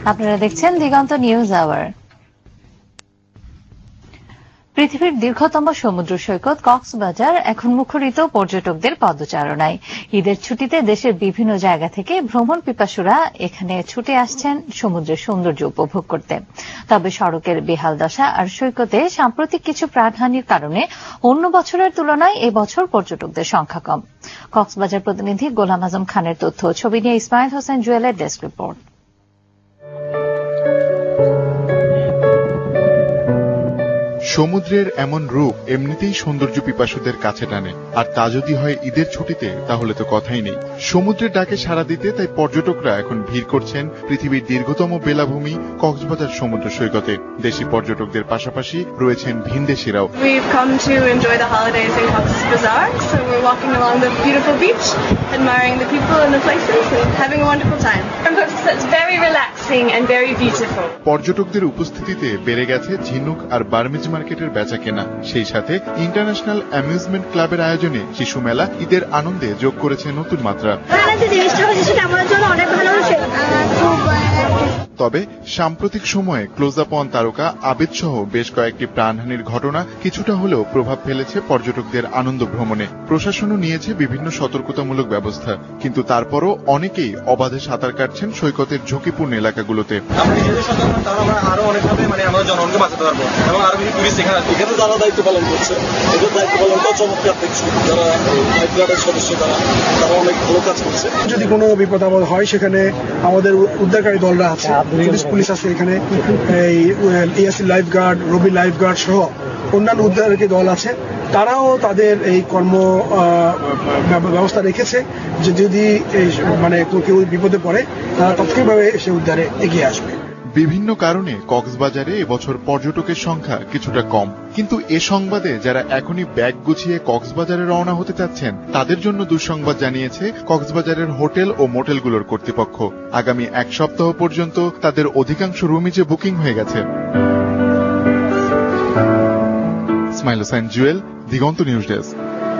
আপনারা দেখছেন দিগন্ত news hour. পৃথিবীর দীর্ঘতম সমুদ্র সৈকত কক্সবাজার এখন মুখরিত পর্যটকদের পদচারণায়। ঈদের ছুটিতে দেশের বিভিন্ন জায়গা থেকে ভ্রমণ পিপাসুরা এখানে ছুটে আসছেন সমুদ্রের সৌন্দর্য উপভোগ করতে। তবে সড়কের বেহাল দশা আর সৈকতে সাম্প্রতিক কিছু প্রাণহানির কারণে অন্য বছরের তুলনায় এবছর পর্যটকদের সংখ্যা কম। কক্সবাজার প্রতিনিধি গোলাম আজম খানের তথ্য, ছবি নিয়ে ইসমাইল হোসেন জুয়েলের ডেস্ক রিপোর্ট। সমুদ্রের এমন রূপ এমনিতেই সৌন্দর্য পিপাসুদের কাছে টানে, আর তা যদি হয় ঈদের ছুটিতে তাহলে তো কথাই নেই। সমুদ্রের ডাকে সাড়া দিতে তাই পর্যটকরা এখন ভিড় করছেন পৃথিবীর দীর্ঘতম বেলাভূমি কক্সবাজার সমুদ্র সৈকতে। দেশি পর্যটকদের পাশাপাশি রয়েছেন ভিনদেশীরাও। We've come to enjoy the holidays in Cox's Bazar, so we're walking along the beautiful beach, admiring the people and the places and having a wonderful time. It's very relaxing and very beautiful. পর্যটকদের উপস্থিতিতে বেড়ে গেছে ঝিনুক আর Burmese মার্কেটের বেচা কেনা। সেই সাথে ইন্টারন্যাশনাল অ্যামিউজমেন্ট ক্লাবের আয়োজনে শিশু মেলা ঈদের আনন্দে যোগ করেছে নতুন মাত্রা। তবে সাম্প্রতিক সময়ে ক্লোজ আপ ওয়ান তারকা আবেদ সহ বেশ কয়েকটি প্রাণহানির ঘটনা কিছুটা হলেও প্রভাব ফেলেছে পর্যটকদের আনন্দ ভ্রমণে। প্রশাসনও নিয়েছে বিভিন্ন সতর্কতামূলক ব্যবস্থা, কিন্তু তারপরও অনেকেই অবাধে সাঁতার কাটছেন সৈকতের ঝুঁকিপূর্ণ এলাকাগুলোতে। আরো অনেকভাবে আমরা জনগণকে বাঁচাতে পারবো এবং আরো বেশি পুলিশ এখানে যারা দায়িত্ব পালন করছে, এদের দায়িত্ব পালনটা চমৎকার দেখছি। যারা লাইফ গার্ডের সদস্য তারা অনেক ভালো কাজ করছে। যদি কোনো বিপদ আপদ হয় সেখানে আমাদের উদ্ধারকারী দলরা আছে, পুলিশ আছে এখানে, এই এএসসি লাইফ গার্ড, রবি লাইফ গার্ড সহ অন্যান্য উদ্ধারকারী দল আছে। তারাও তাদের এই কর্ম ব্যবস্থা রেখেছে যে যদি কেউ বিপদে পড়ে তারা তাৎক্ষণিকভাবে সে উদ্ধারে এগিয়ে আসবে। বিভিন্ন কারণে কক্সবাজারে এবছর পর্যটকের সংখ্যা কিছুটা কম, কিন্তু এ সংবাদে যারা এখনই ব্যাগ গুছিয়ে কক্সবাজারে রওনা হতে চাচ্ছেন তাদের জন্য দুঃসংবাদ জানিয়েছে কক্সবাজারের হোটেল ও মোটেলগুলোর কর্তৃপক্ষ। আগামী এক সপ্তাহ পর্যন্ত তাদের অধিকাংশ রুমই যে বুকিং হয়ে গেছে। ইসমাইল হোসেন জুয়েল, দিগন্ত নিউজ ডেস্ক।